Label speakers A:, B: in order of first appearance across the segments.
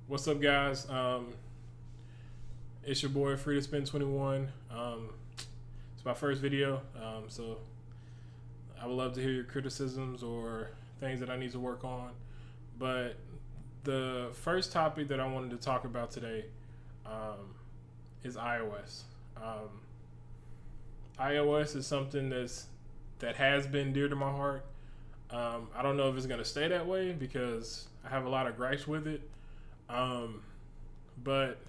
A: What's up, guys? It's your boy Free to Spin 21. It's my first video, so I would love to hear your criticisms or things that I need to work on. But the first topic that I wanted to talk about today is iOS. Um, iOS is something that has been dear to my heart. I don't know if it's gonna stay that way because I have a lot of gripes with it. Um, but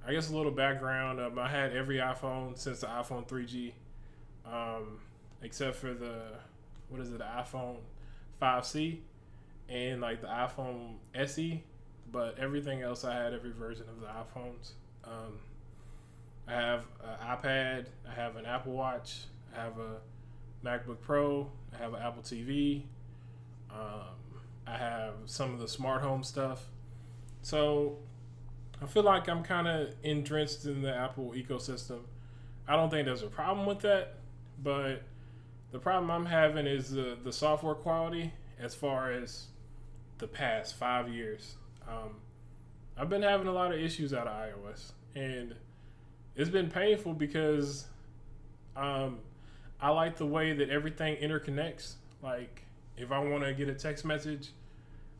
A: I guess a little background. I had every iPhone since the iPhone 3G, um, except for the iPhone 5C and like the iPhone SE. But everything else, I had every version of the iPhones. Um, I have an iPad. I have an Apple Watch. I have a MacBook Pro. I have an Apple TV. I have some of the smart home stuff. So I feel like I'm kind of entrenched in the Apple ecosystem. I don't think there's a problem with that, but the problem I'm having is the software quality as far as the past 5 years. I've been having a lot of issues out of iOS, and it's been painful because um, I like the way that everything interconnects. Like, if I want to get a text message,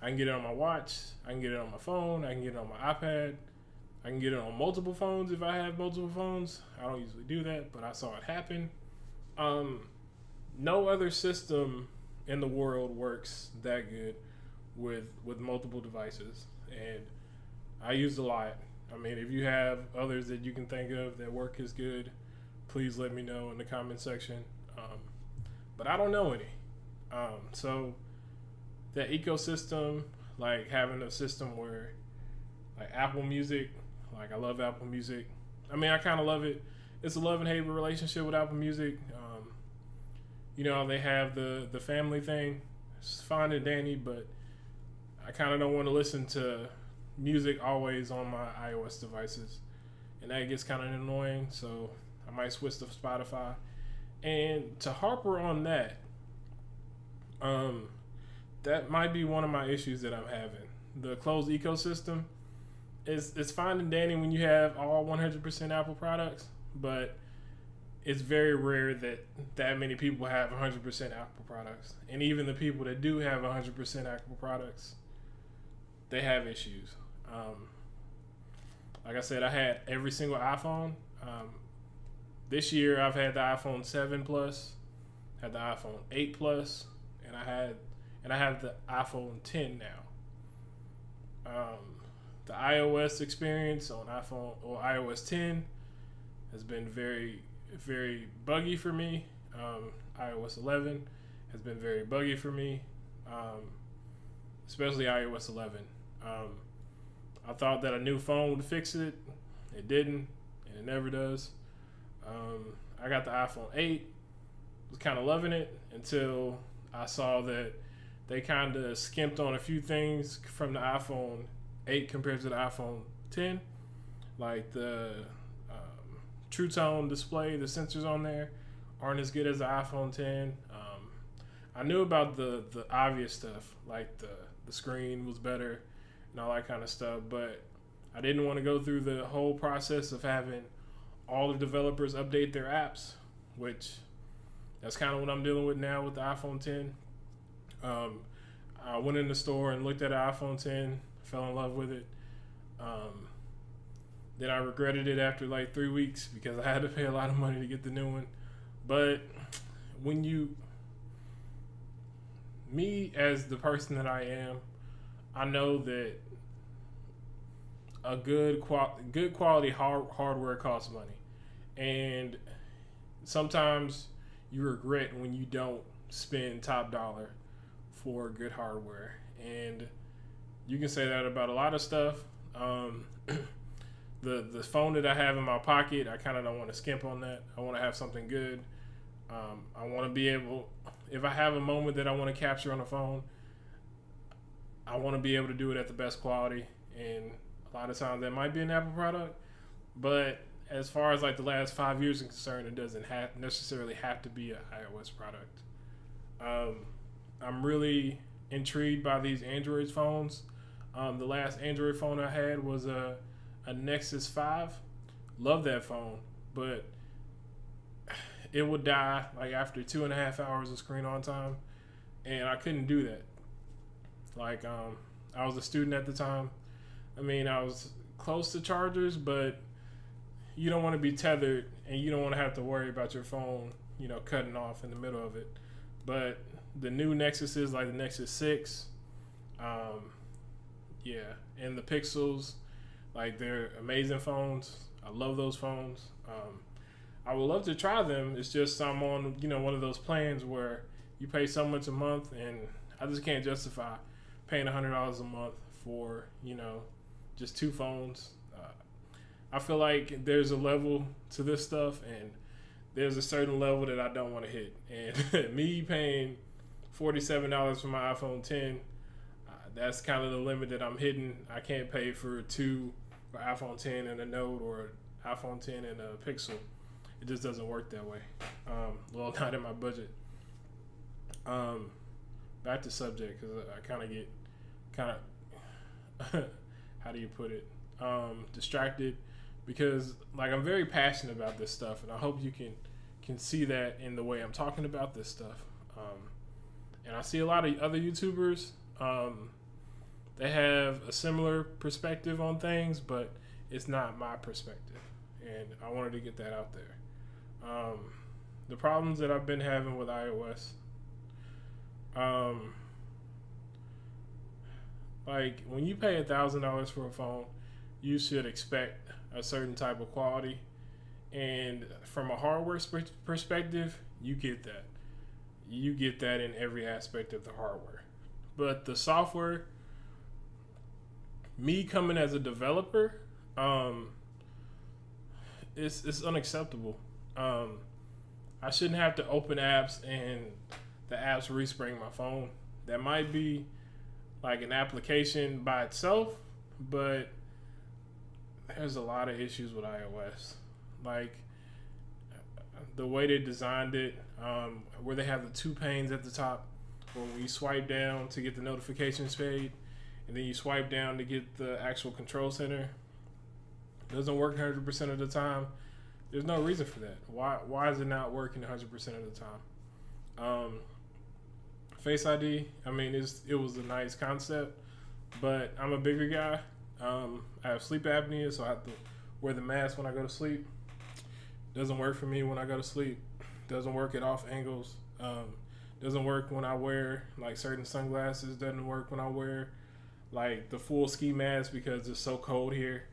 A: I can get it on my watch, I can get it on my phone, I can get it on my iPad, I can get it on multiple phones if I have multiple phones. I don't usually do that, but I saw it happen. Um, no other system in the world works that good with multiple devices, and I use a lot. I mean, if you have others that you can think of that work as good, please let me know in the comment section. But I don't know any. So that ecosystem, like having a system where, like Apple Music, like I love Apple Music. I mean, I kind of love it. It's a love and hate relationship with Apple Music. They have the family thing. It's fine and dandy, but I kind of don't want to listen to music always on my iOS devices, and that gets kind of annoying. So I might switch to Spotify. And to harper on that, um, that might be one of my issues that I'm having. The closed ecosystem is it's fine and dandy when you have all 100% Apple products, but it's very rare that many people have 100% Apple products. And even the people that do have 100% Apple products, they have issues. Like I said, I had every single iPhone. This year, I've had the iPhone 7 Plus, had the iPhone 8 Plus, and I have the iPhone 10 now. The iOS experience on iPhone or iOS 10 has been very, very buggy for me. iOS 11 has been very buggy for me, especially iOS 11. I thought that a new phone would fix it. It didn't, and it never does. I got the iPhone 8, was kind of loving it until I saw that they kind of skimped on a few things from the iPhone 8 compared to the iPhone 10, like the True Tone display. The sensors on there aren't as good as the iPhone 10. I knew about the obvious stuff, like the screen was better and all that kind of stuff, but I didn't want to go through the whole process of having all the developers update their apps, which that's kind of what I'm dealing with now with the iPhone 10. I went in the store and looked at an iPhone 10, fell in love with it. Then I regretted it after like 3 weeks because I had to pay a lot of money to get the new one. But me as the person that I am, I know that a good quality hardware costs money, and sometimes you regret when you don't spend top dollar for good hardware. And you can say that about a lot of stuff. The phone that I have in my pocket, I kind of don't want to skimp on that. I want to have something good. I want to be able, if I have a moment that I want to capture on the phone, I want to be able to do it at the best quality. And a lot of times that might be an Apple product, but as far as like the last 5 years is concerned, it doesn't necessarily have to be an iOS product. I'm really intrigued by these Android phones. The last Android phone I had was a Nexus 5. Love that phone, but it would die like after 2.5 hours of screen on time, and I couldn't do that. Like, I was a student at the time. I mean, I was close to chargers, but you don't want to be tethered, and you don't want to have to worry about your phone, cutting off in the middle of it. But the new Nexuses, like the Nexus 6, yeah, and the Pixels, like, they're amazing phones. I love those phones. I would love to try them. It's just I'm on, one of those plans where you pay so much a month, and I just can't justify paying $100 a month for, just two phones. I feel like there's a level to this stuff, and there's a certain level that I don't want to hit. And me paying $47 for my iPhone 10, that's kind of the limit that I'm hitting. I can't pay for two for iPhone 10 and a Note, or iPhone 10 and a Pixel. It just doesn't work that way. Well, not in my budget. Back to subject, because I kind of how do you put it? Distracted, because like I'm very passionate about this stuff, and I hope you can see that in the way I'm talking about this stuff. And I see a lot of other YouTubers. They have a similar perspective on things, but it's not my perspective, and I wanted to get that out there. The problems that I've been having with iOS, like when you pay $1,000 for a phone, you should expect a certain type of quality, and from a hardware perspective, you get that. You get that in every aspect of the hardware, but the software, me coming as a developer, it's unacceptable. I shouldn't have to open apps and the apps respring my phone. That might be like an application by itself, but there's a lot of issues with iOS. Like the way they designed it, where they have the two panes at the top, where when you swipe down to get the notifications page, and then you swipe down to get the actual control center. It doesn't work 100% of the time. There's no reason for that. Why is it not working 100% of the time? Face ID, I mean, it was a nice concept, but I'm a bigger guy. I have sleep apnea, so I have to wear the mask when I go to sleep. Doesn't work for me when I go to sleep. Doesn't work at off angles. Doesn't work when I wear like certain sunglasses. Doesn't work when I wear like the full ski mask because it's so cold here.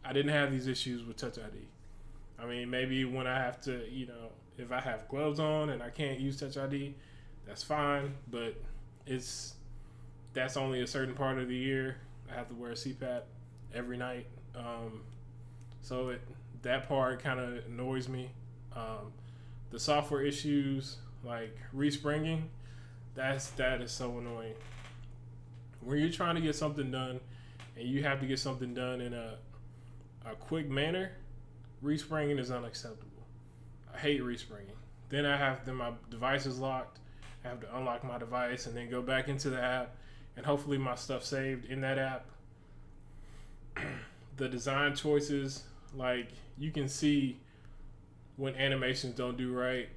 A: I didn't have these issues with Touch ID. I mean, maybe when I have to, if I have gloves on and I can't use Touch ID, that's fine. But that's only a certain part of the year. I have to wear a CPAP every night. So that part kind of annoys me. The software issues, like respringing, that is so annoying. When you're trying to get something done and you have to get something done in a quick manner, respringing is unacceptable. I hate respringing. Then my device is locked. I have to unlock my device and then go back into the app, and hopefully my stuff's saved in that app. The design choices, like you can see when animations don't do right.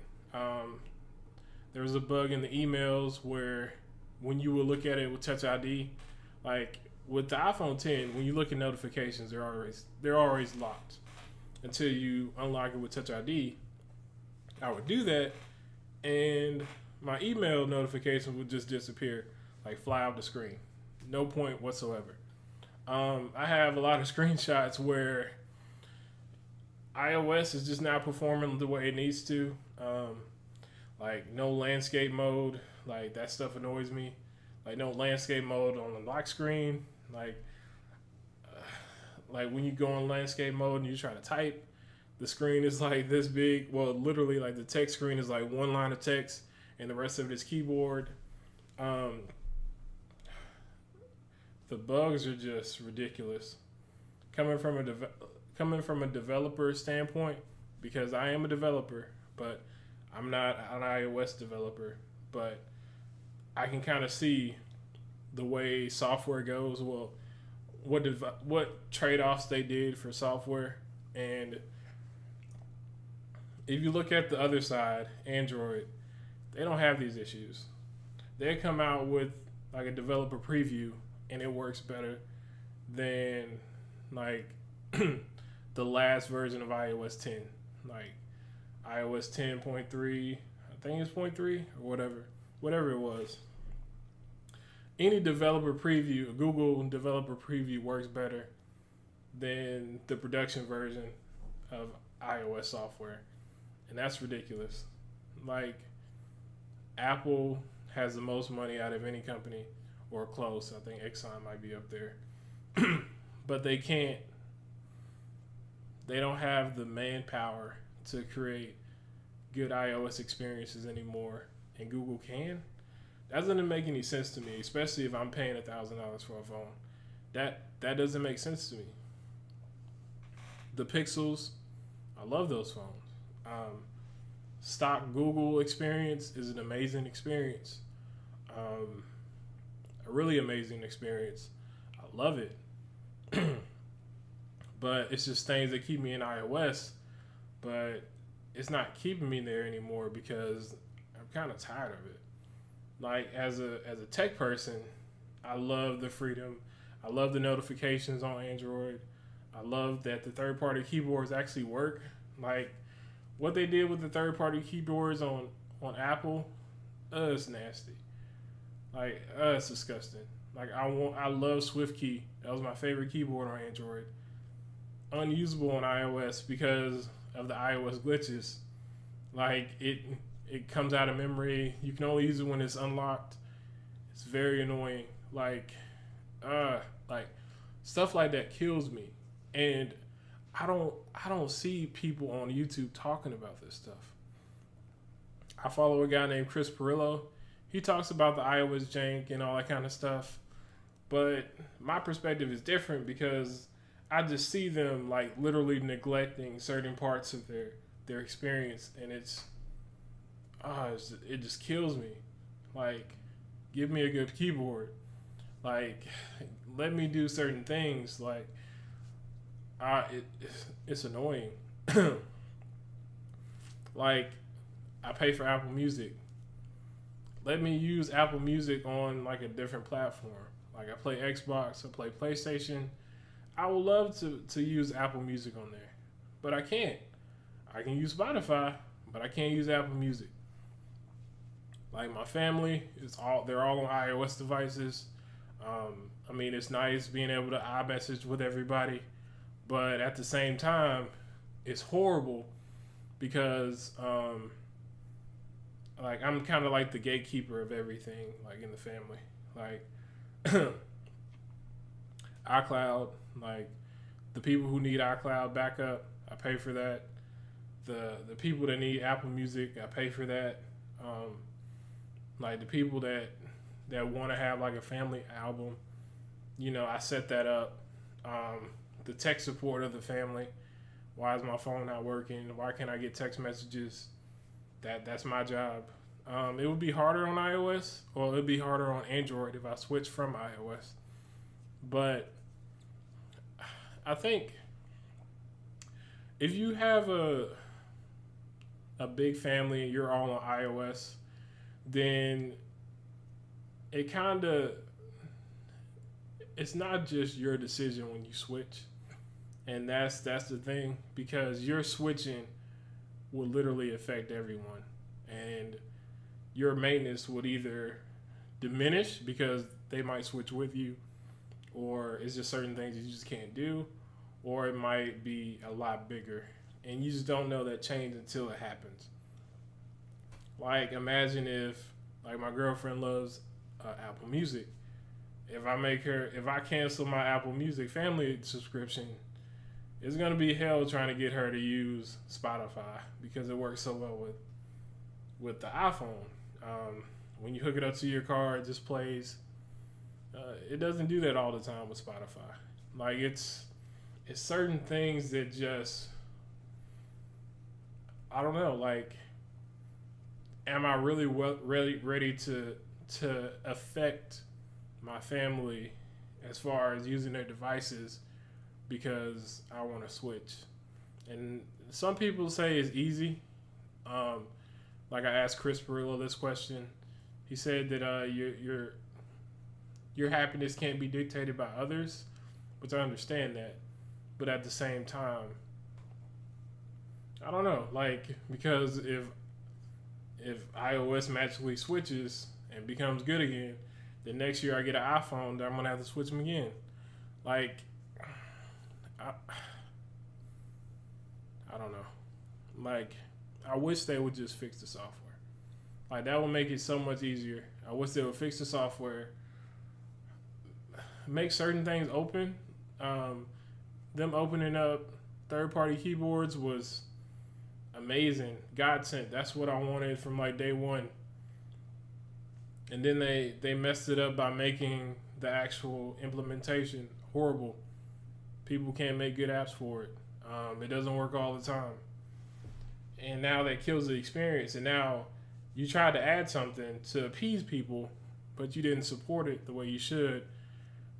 A: There was a bug in the emails where when you would look at it with Touch ID, like with the iPhone 10, when you look at notifications, they're always locked until you unlock it with Touch ID. I would do that, and my email notification would just disappear, like fly off the screen. No point whatsoever. I have a lot of screenshots where iOS is just not performing the way it needs to. Like no landscape mode, like that stuff annoys me. Like no landscape mode on the lock screen. Like when you go on landscape mode and you try to type, the screen is like this big. Well, literally, like the text screen is like one line of text, and the rest of it is keyboard. The bugs are just ridiculous. Coming from a developer standpoint, because I am a developer, but I'm not an iOS developer. But I can kind of see the way software goes. Well, what trade offs they did for software, and if you look at the other side, Android, they don't have these issues. They come out with like a developer preview, and it works better than like the last version of iOS 10, like iOS 10.3. I think it's 0.3 or whatever it was. Any developer preview, Google developer preview works better than the production version of iOS software. And that's ridiculous. Like, Apple has the most money out of any company, or close. I think Exxon might be up there. But they don't have the manpower to create good iOS experiences anymore, and Google can. That doesn't make any sense to me, especially if I'm paying $1,000 for a phone. That doesn't make sense to me. The Pixels, I love those phones. Stock Google experience is an amazing experience. A really amazing experience. I love it. But it's just things that keep me in iOS, but it's not keeping me there anymore because I'm kind of tired of it. Like, as a tech person, I love the freedom. I love the notifications on Android. I love that the third-party keyboards actually work. Like, what they did with the third-party keyboards on Apple, it's nasty. Like, it's disgusting. Like, I love SwiftKey. That was my favorite keyboard on Android. Unusable on iOS because of the iOS glitches. Like, it comes out of memory. You can only use it when it's unlocked. It's very annoying. Like stuff like that kills me. And I don't see people on YouTube talking about this stuff. I follow a guy named Chris Pirillo. He talks about the iOS jank and all that kind of stuff. But my perspective is different because I just see them like literally neglecting certain parts of their experience, and it just kills me. Like, give me a good keyboard. Like, let me do certain things. Like, it's annoying. Like, I pay for Apple Music. Let me use Apple Music on like a different platform. Like, I play Xbox, I play PlayStation. I would love to use Apple Music on there, but I can't. I can use Spotify, but I can't use Apple Music. Like, my family, they're all on iOS devices. I mean, it's nice being able to iMessage with everybody, but at the same time, it's horrible because like, I'm kind of like the gatekeeper of everything, like, in the family. Like, iCloud, like, the people who need iCloud backup, I pay for that. The people that need Apple Music, I pay for that. Like, the people that want to have like a family album, I set that up. The tech support of the family. Why is my phone not working? Why can't I get text messages? That's my job. It would be harder on iOS, or it would be harder on Android if I switch from iOS. But I think if you have a big family and you're all on iOS, then it's not just your decision when you switch. And that's the thing, because your switching will literally affect everyone. And your maintenance would either diminish because they might switch with you, or it's just certain things you just can't do, or it might be a lot bigger. And you just don't know that change until it happens. Like, imagine if, like, my girlfriend loves Apple Music. If I cancel my Apple Music family subscription, it's going to be hell trying to get her to use Spotify because it works so well with the iPhone. When you hook it up to your car, it just plays. It doesn't do that all the time with Spotify. Like, it's certain things that just, I don't know. Like, am I really ready to to affect my family as far as using their devices because I want to switch. And some people say it's easy. Like I asked Chris Perillo this question. He said that your happiness can't be dictated by others, which I understand that. But at the same time, I don't know, like, because if iOS magically switches and becomes good again, then next year I get an iPhone, then I'm gonna have to switch them again. Like, I don't know. Like, I wish they would just fix the software. Like, that would make it so much easier. I wish they would fix the software, make certain things open. Them opening up third-party keyboards was amazing. Godsend. That's what I wanted from like day one. And then they messed it up by making the actual implementation horrible. People can't make good apps for it. It doesn't work all the time. And now that kills the experience. And now you tried to add something to appease people, but you didn't support it the way you should.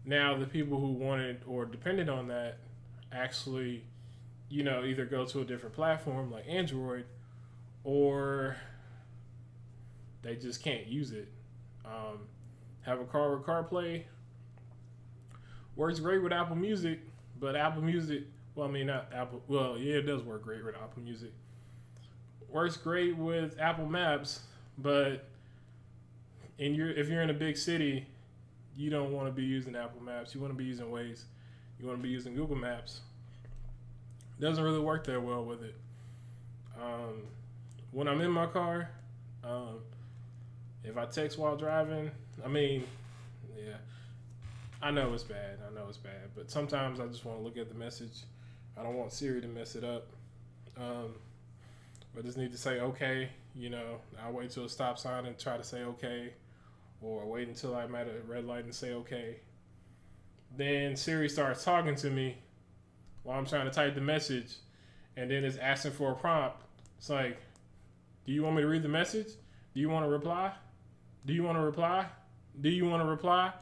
A: Now the people who wanted or depended on that actually, either go to a different platform like Android, or they just can't use it. Have a car with CarPlay. Works great with Apple Music, but Apple Music, not Apple, it does work great with Apple Music. Works great with Apple Maps, but if you're in a big city, you don't want to be using Apple Maps. You want to be using Waze. You want to be using Google Maps. Doesn't really work that well with it. When I'm in my car, if I text while driving, I know it's bad. But sometimes I just want to look at the message. I don't want Siri to mess it up. I just need to say okay. I'll wait till a stop sign and try to say okay. Or wait until I'm at a red light and say okay. Then Siri starts talking to me while I'm trying to type the message, and then it's asking for a prompt. It's like, do you want me to read the message? Do you want to reply? Do you want to reply? Do you want to reply?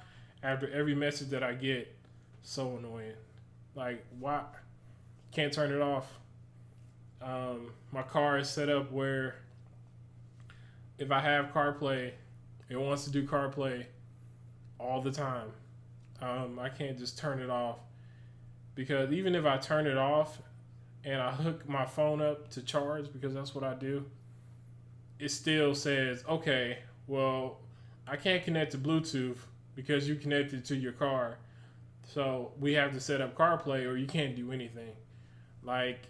A: After every message that I get, so annoying. Like, why? Can't turn it off. My car is set up where if I have CarPlay, it wants to do CarPlay all the time. I can't just turn it off, because even if I turn it off and I hook my phone up to charge, because that's what I do, it still says, okay, well, I can't connect to Bluetooth because you connected to your car. So we have to set up CarPlay or you can't do anything. Like,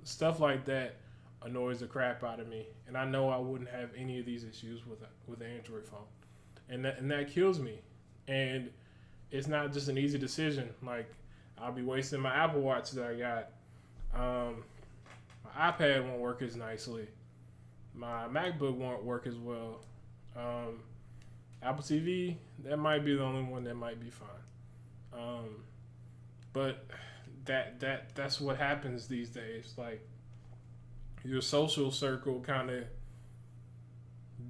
A: stuff like that annoys the crap out of me. And I know I wouldn't have any of these issues with an Android phone. And that kills me. And it's not just an easy decision. Like, I'll be wasting my Apple Watch that I got. My iPad won't work as nicely. My MacBook won't work as well. Apple TV, that might be the only one that might be fine. But that's what happens these days. Like, your social circle kind of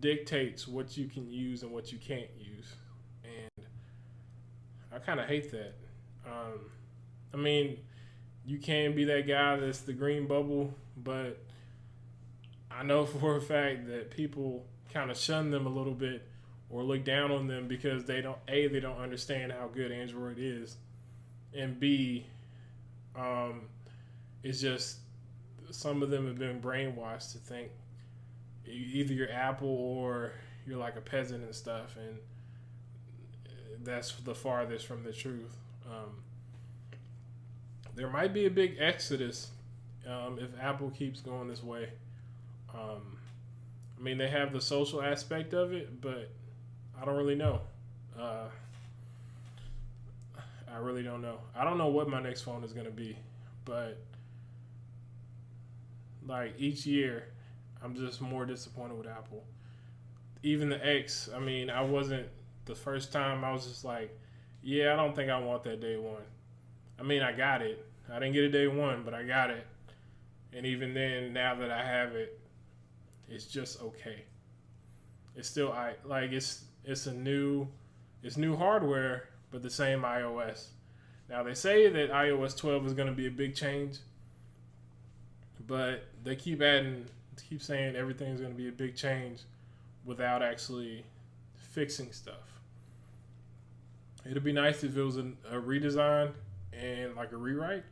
A: dictates what you can use and what you can't use. And I kind of hate that. You can be that guy that's the green bubble, but I know for a fact that people kind of shun them a little bit or look down on them because they don't understand how good Android is, and B, it's just some of them have been brainwashed to think either you're Apple or you're like a peasant and stuff, and that's the farthest from the truth. There might be a big exodus if Apple keeps going this way. They have the social aspect of it, but I don't really know. I really don't know. I don't know what my next phone is going to be, but like each year, I'm just more disappointed with Apple. Even the X, I wasn't, the first time I was just like, yeah, I don't think I want that day one. I got it. I didn't get it day one, but I got it. And even then, now that I have it, it's just okay. It's still, it's new hardware, but the same iOS. Now they say that iOS 12 is going to be a big change, but they keep saying everything's going to be a big change without actually fixing stuff. It'd be nice if it was a redesign and like a rewrite.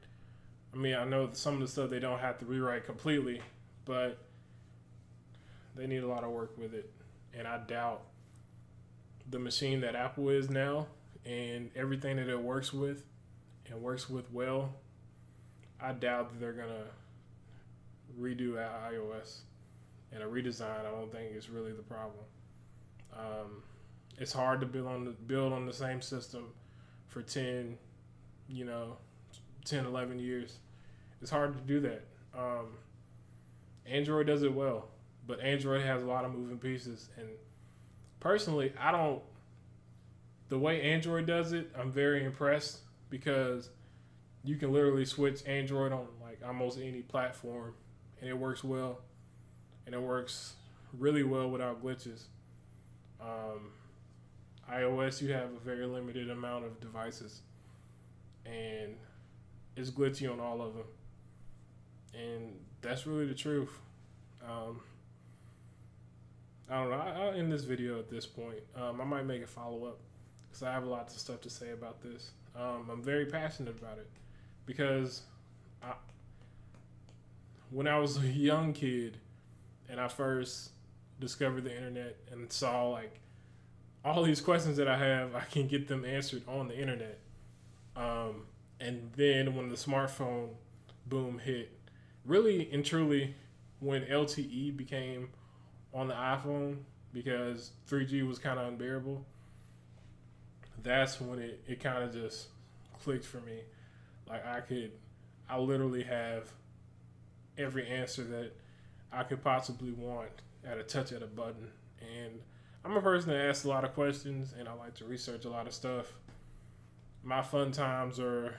A: I mean, I know some of the stuff they don't have to rewrite completely, but they need a lot of work with it. And I doubt the machine that Apple is now and everything that it works with and works with well, I doubt that they're going to redo iOS. And a redesign, I don't think is really the problem. It's hard to build on the same system for 10, 11 years. It's hard to do that. Android does it well, but Android has a lot of moving pieces. And personally, the way Android does it, I'm very impressed because you can literally switch Android on like almost any platform and it works well. And it works really well without glitches. iOS, you have a very limited amount of devices, and it's glitchy on all of them. And that's really the truth. I don't know. I'll end this video at this point. I might make a follow-up because I have lots of stuff to say about this. I'm very passionate about it because when I was a young kid, and I first discovered the internet and saw like all these questions that I have, I can get them answered on the internet. And then when the smartphone boom hit, really and truly when LTE became on the iPhone because 3G was kind of unbearable, that's when it kind of just clicked for me. Like I literally have every answer that I could possibly want at a touch of a button. And I'm a person that asks a lot of questions and I like to research a lot of stuff. My fun times are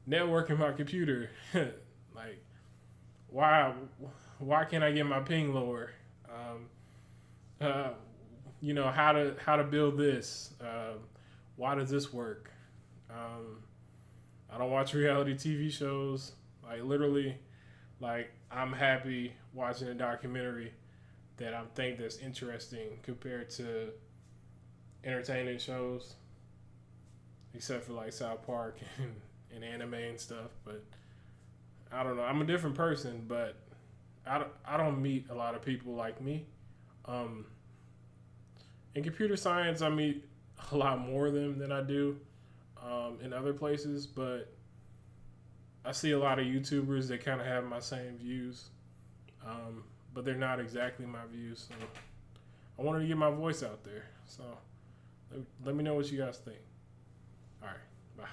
A: networking my computer. Like, why can't I get my ping lower? How to build this? Why does this work? I don't watch reality TV shows. Like literally, like I'm happy watching a documentary that I think that's interesting compared to entertaining shows, except for like South Park and anime and stuff. But I don't know. I'm a different person, but I don't meet a lot of people like me. In computer science, I meet a lot more of them than I do in other places, but I see a lot of YouTubers that kind of have my same views, but they're not exactly my views. So I wanted to get my voice out there. So let me know what you guys think. All right, bye.